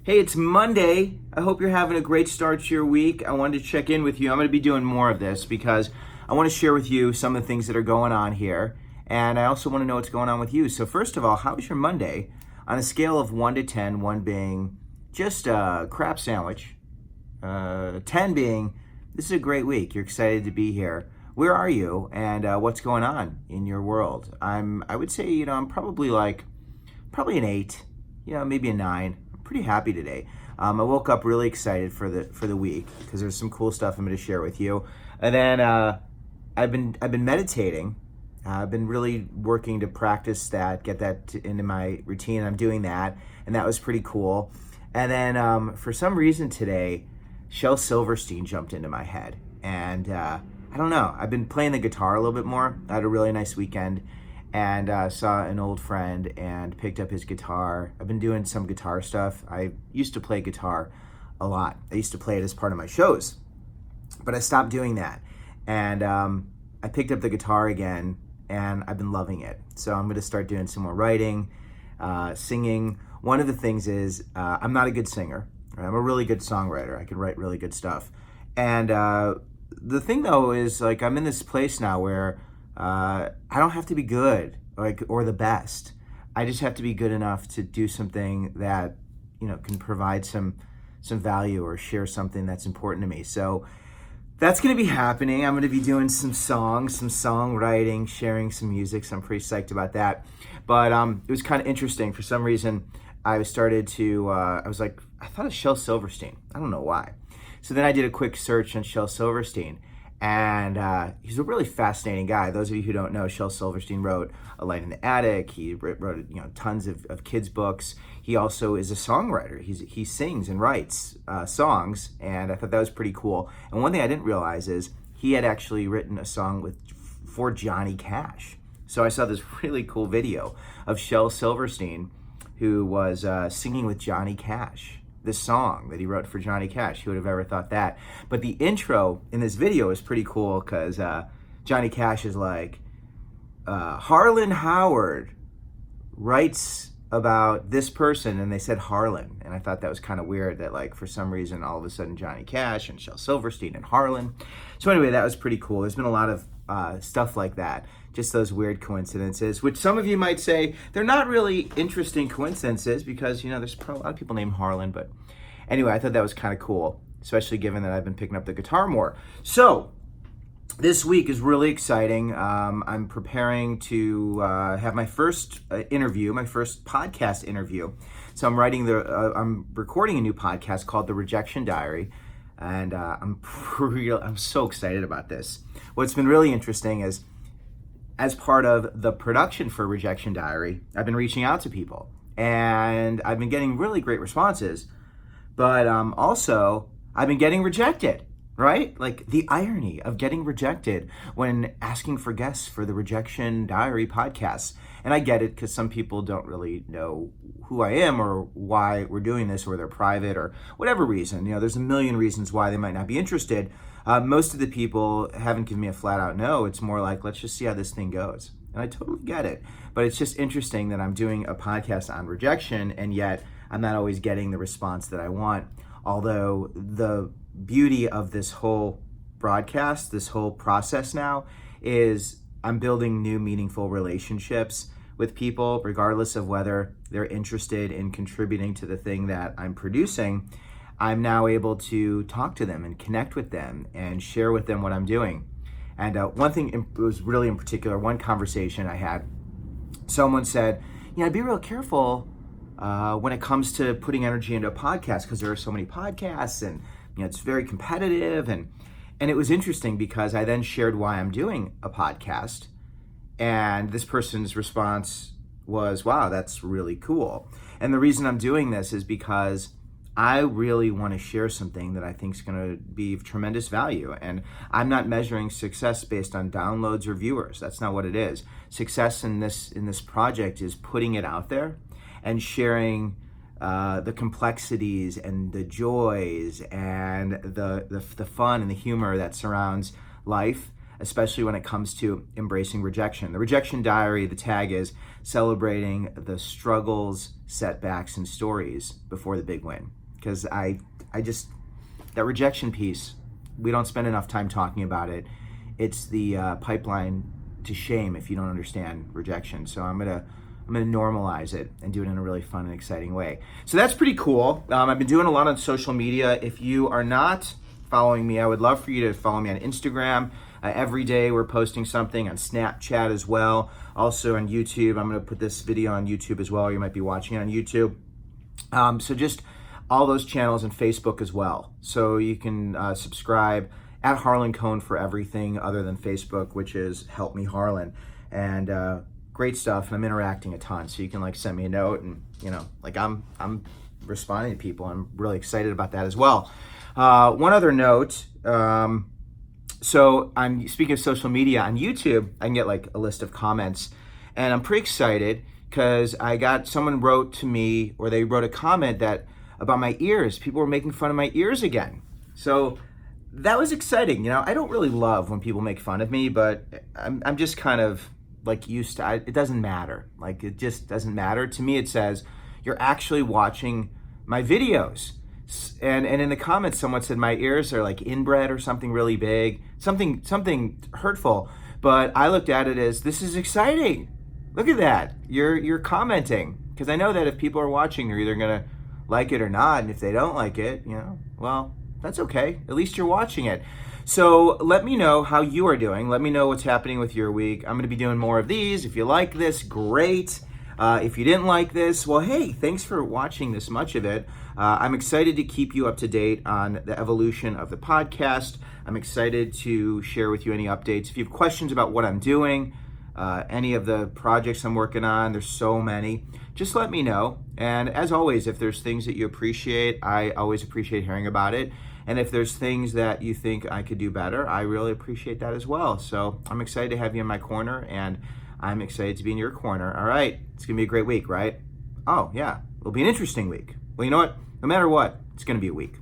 Hey, it's Monday. I hope you're having a great start to your week. I wanted to check in with you. I'm going to be doing more of this because I want to share with you some of the things that are going on here. And I also want to know what's going on with you. So first of all, how was your Monday? On a scale of 1 to 10, 1 being just a crap sandwich, 10 being this is a great week. You're excited to be here. Where are you and what's going on in your world? I would say, I'm probably an 8, maybe a 9. Pretty happy today. I woke up really excited for the week because there's some cool stuff I'm going to share with you. And then I've been meditating. I've been really working to practice that, get that into my routine. I'm doing that, and that was pretty cool. And then for some reason today, Shel Silverstein jumped into my head, and I don't know. I've been playing the guitar a little bit more. I had a really nice weekend. And saw an old friend and picked up his guitar. I've been doing some guitar stuff. I used to play guitar a lot. I used to play it as part of my shows, but I stopped doing that. And I picked up the guitar again, and I've been loving it. So I'm going to start doing some more writing, singing. One of the things is I'm not a good singer. I'm a really good songwriter. I can write really good stuff. And the thing, though, is I'm in this place now where I don't have to be good or the best. I just have to be good enough to do something that can provide some value or share something that's important to me. So that's going to be happening. I'm going to be doing some songs, some songwriting, sharing some music. So I'm pretty psyched about that. But it was kind of interesting. For some reason, I started to. I thought of Shel Silverstein. I don't know why. So then I did a quick search on Shel Silverstein. And he's a really fascinating guy. Those of you who don't know, Shel Silverstein wrote A Light in the Attic. He wrote tons of kids' books. He also is a songwriter. He sings and writes songs, and I thought that was pretty cool. And one thing I didn't realize is he had actually written a song for Johnny Cash. So I saw this really cool video of Shel Silverstein, who was singing with Johnny Cash. This song that he wrote for Johnny Cash. Who would have ever thought that? But the intro in this video is pretty cool because Johnny Cash is like, Harlan Howard writes about this person, and they said Harlan. And I thought that was kind of weird that for some reason all of a sudden Johnny Cash and Shel Silverstein and Harlan. So anyway, that was pretty cool. There's been a lot of stuff like that. Just those weird coincidences, which some of you might say they're not really interesting coincidences because, there's probably a lot of people named Harlan. But anyway, I thought that was kind of cool, especially given that I've been picking up the guitar more. So this week is really exciting. I'm preparing to have my first interview, my first podcast interview. So I'm recording a new podcast called The Rejection Diary. And I'm so excited about this. What's been really interesting is, as part of the production for Rejection Diary, I've been reaching out to people, and I've been getting really great responses, but also I've been getting rejected, right? The irony of getting rejected when asking for guests for the Rejection Diary podcast. And I get it because some people don't really know who I am or why we're doing this, or they're private or whatever reason. There's a million reasons why they might not be interested. Most of the people haven't given me a flat out no. It's more like, let's just see how this thing goes. And I totally get it. But it's just interesting that I'm doing a podcast on rejection, and yet I'm not always getting the response that I want. Although the beauty of this whole broadcast, this whole process now, is I'm building new meaningful relationships with people, regardless of whether they're interested in contributing to the thing that I'm producing. I'm now able to talk to them and connect with them and share with them what I'm doing. And one thing was really in particular, one conversation I had, someone said, be real careful when it comes to putting energy into a podcast because there are so many podcasts and it's very competitive. And it was interesting because I then shared why I'm doing a podcast. And this person's response was, wow, that's really cool. And the reason I'm doing this is because I really want to share something that I think is going to be of tremendous value. And I'm not measuring success based on downloads or viewers. That's not what it is. Success in this project is putting it out there and sharing the complexities and the joys and the fun and the humor that surrounds life. especially when it comes to embracing rejection. The rejection diary, the tag is celebrating the struggles, setbacks, and stories before the big win. Because I just, that rejection piece, we don't spend enough time talking about it. It's the pipeline to shame if you don't understand rejection. So I'm gonna normalize it and do it in a really fun and exciting way. So that's pretty cool. I've been doing a lot on social media. If you are not following me, I would love for you to follow me on Instagram. Every day we're posting something, on Snapchat as well. Also on YouTube. I'm gonna put this video on YouTube as well. You might be watching it on YouTube. So just all those channels, and Facebook as well. So you can subscribe at Harlan Cohen for everything other than Facebook, which is Help Me Harlan. And great stuff, and I'm interacting a ton. So you can send me a note, and I'm responding to people. I'm really excited about that as well. One other note, so I'm speaking of social media on YouTube, I can get a list of comments, and I'm pretty excited because someone wrote to me, or they wrote a comment about my ears. People were making fun of my ears again. So that was exciting. I don't really love when people make fun of me, but I'm just kind of used to it. It doesn't matter. It just doesn't matter. To me, it says you're actually watching my videos. And in the comments, someone said my ears are inbred or something really big, something hurtful. But I looked at it as, this is exciting. Look at that. You're commenting, because I know that if people are watching, they're either gonna like it or not. And if they don't like it, well, that's okay. At least you're watching it. So let me know how you are doing. Let me know what's happening with your week. I'm going to be doing more of these. If you like this, great. If you didn't like this, well, hey, thanks for watching this much of it. I'm excited to keep you up to date on the evolution of the podcast. I'm excited to share with you any updates. If you have questions about what I'm doing, any of the projects I'm working on, there's so many, just let me know. And as always, if there's things that you appreciate, I always appreciate hearing about it. And if there's things that you think I could do better, I really appreciate that as well. So I'm excited to have you in my corner, and I'm excited to be in your corner. All right, it's gonna be a great week, right? Oh yeah, it'll be an interesting week. Well, you know what? No matter what, it's gonna be a week.